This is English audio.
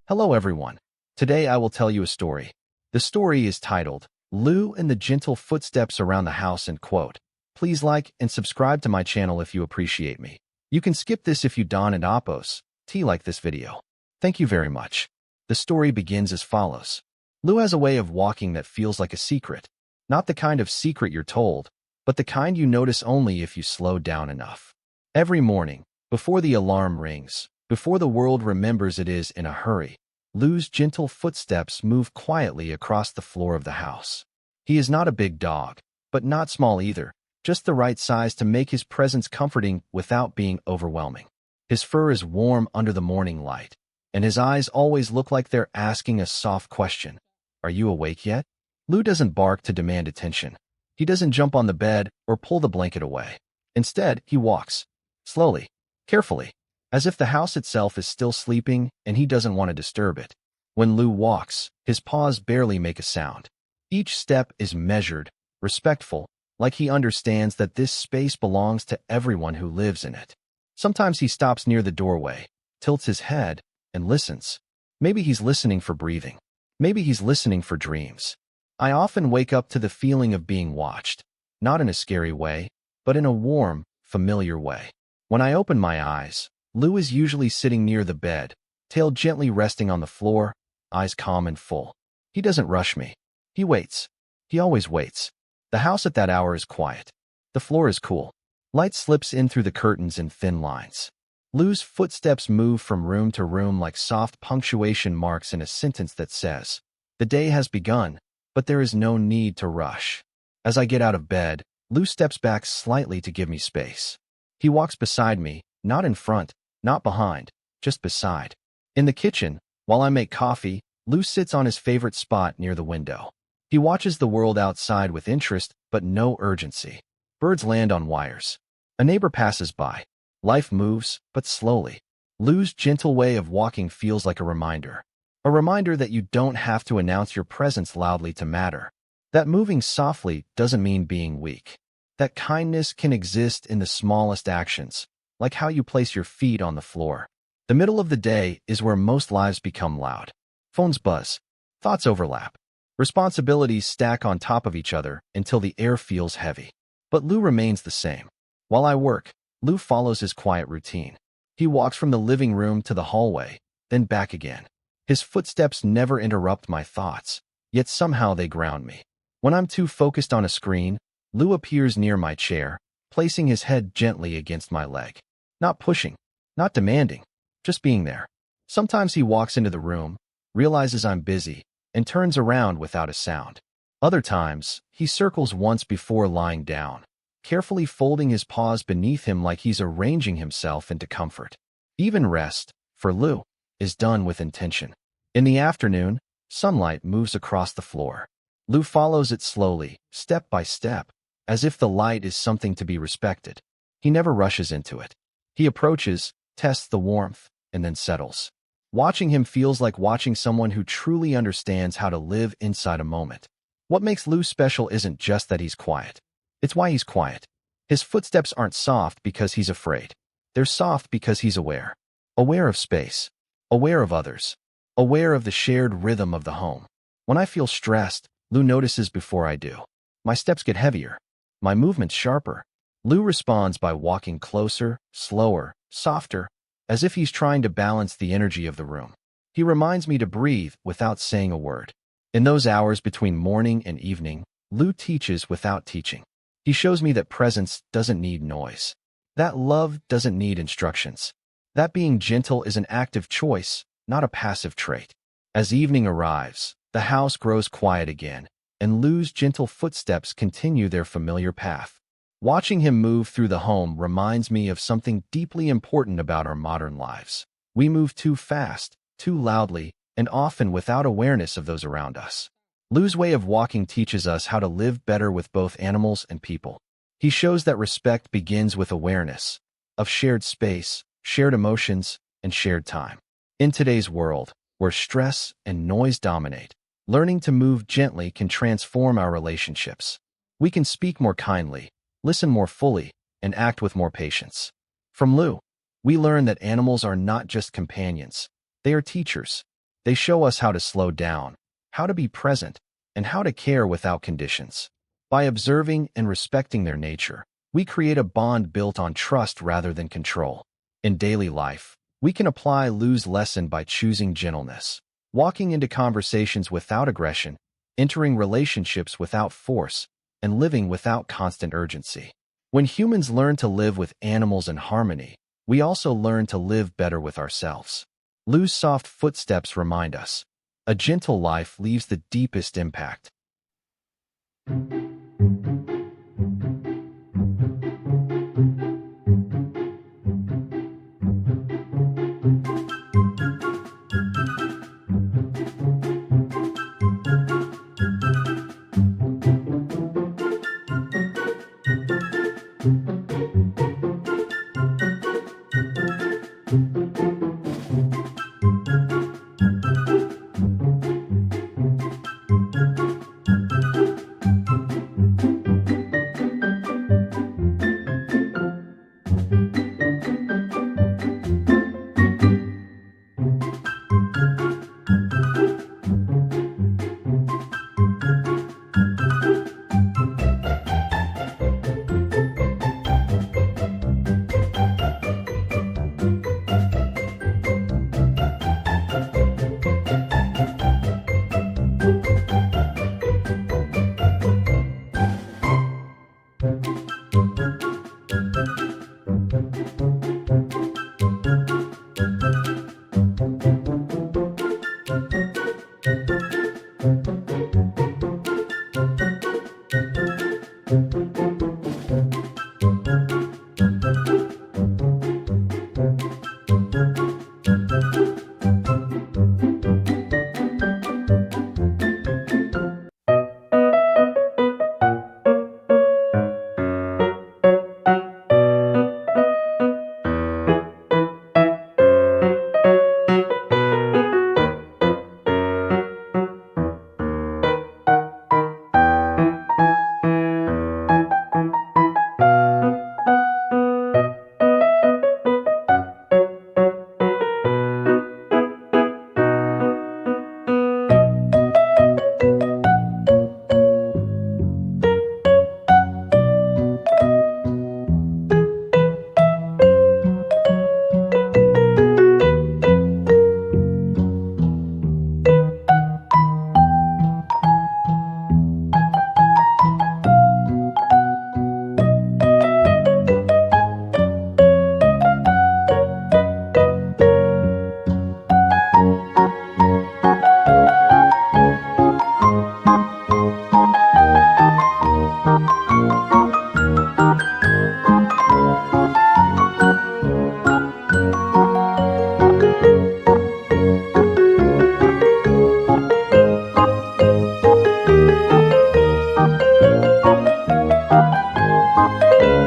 Hello everyone. Today I will tell you a story. The story is titled, Lou and the Gentle Footsteps Around the House and quote. Please like and subscribe to my channel if you appreciate me. You can skip this if you don't and oppose. Like this video. Thank you very much. The story begins as follows. Lou has a way of walking that feels like a secret. Not the kind of secret you're told, but the kind you notice only if you slow down enough. Every morning, before the alarm rings, before the world remembers it is in a hurry, Lou's gentle footsteps move quietly across the floor of the house. He is not a big dog, but not small either, just the right size to make his presence comforting without being overwhelming. His fur is warm under the morning light, and his eyes always look like they're asking a soft question. Are you awake yet? Lou doesn't bark to demand attention. He doesn't jump on the bed or pull the blanket away. Instead, he walks, slowly, carefully, as if the house itself is still sleeping and he doesn't want to disturb it. When Lou walks, his paws barely make a sound. Each step is measured, respectful, like he understands that this space belongs to everyone who lives in it. Sometimes he stops near the doorway, tilts his head, and listens. Maybe he's listening for breathing. Maybe he's listening for dreams. I often wake up to the feeling of being watched, not in a scary way, but in a warm, familiar way. When I open my eyes, Lou is usually sitting near the bed, tail gently resting on the floor, eyes calm and full. He doesn't rush me. He waits. He always waits. The house at that hour is quiet. The floor is cool. Light slips in through the curtains in thin lines. Lou's footsteps move from room to room like soft punctuation marks in a sentence that says, "The day has begun, but there is no need to rush." As I get out of bed, Lou steps back slightly to give me space. He walks beside me, not in front, not behind, just beside. In the kitchen, while I make coffee, Lou sits on his favorite spot near the window. He watches the world outside with interest, but no urgency. Birds land on wires. A neighbor passes by. Life moves, but slowly. Lou's gentle way of walking feels like a reminder. A reminder that you don't have to announce your presence loudly to matter. That moving softly doesn't mean being weak. That kindness can exist in the smallest actions, like how you place your feet on the floor. The middle of the day is where most lives become loud. Phones buzz. Thoughts overlap. Responsibilities stack on top of each other until the air feels heavy. But Lou remains the same. While I work, Lou follows his quiet routine. He walks from the living room to the hallway, then back again. His footsteps never interrupt my thoughts, yet somehow they ground me. When I'm too focused on a screen, Lou appears near my chair, placing his head gently against my leg. Not pushing, not demanding, just being there. Sometimes he walks into the room, realizes I'm busy, and turns around without a sound. Other times, he circles once before lying down, carefully folding his paws beneath him like he's arranging himself into comfort. Even rest, for Lou, is done with intention. In the afternoon, sunlight moves across the floor. Lou follows it slowly, step by step, as if the light is something to be respected. He never rushes into it. He approaches, tests the warmth, and then settles. Watching him feels like watching someone who truly understands how to live inside a moment. What makes Lou special isn't just that he's quiet. It's why he's quiet. His footsteps aren't soft because he's afraid. They're soft because he's aware. Aware of space. Aware of others. Aware of the shared rhythm of the home. When I feel stressed, Lou notices before I do. My steps get heavier. My movements sharper. Lou responds by walking closer, slower, softer, as if he's trying to balance the energy of the room. He reminds me to breathe without saying a word. In those hours between morning and evening, Lou teaches without teaching. He shows me that presence doesn't need noise. That love doesn't need instructions. That being gentle is an active choice, not a passive trait. As evening arrives, the house grows quiet again, and Lou's gentle footsteps continue their familiar path. Watching him move through the home reminds me of something deeply important about our modern lives. We move too fast, too loudly, and often without awareness of those around us. Lou's way of walking teaches us how to live better with both animals and people. He shows that respect begins with awareness of shared space, shared emotions, and shared time. In today's world, where stress and noise dominate, learning to move gently can transform our relationships. We can speak more kindly, listen more fully, and act with more patience. From Lou, we learn that animals are not just companions. They are teachers. They show us how to slow down, how to be present, and how to care without conditions. By observing and respecting their nature, we create a bond built on trust rather than control. In daily life, we can apply Lou's lesson by choosing gentleness, walking into conversations without aggression, entering relationships without force, and living without constant urgency. When humans learn to live with animals in harmony, we also learn to live better with ourselves. Lou's soft footsteps remind us, a gentle life leaves the deepest impact.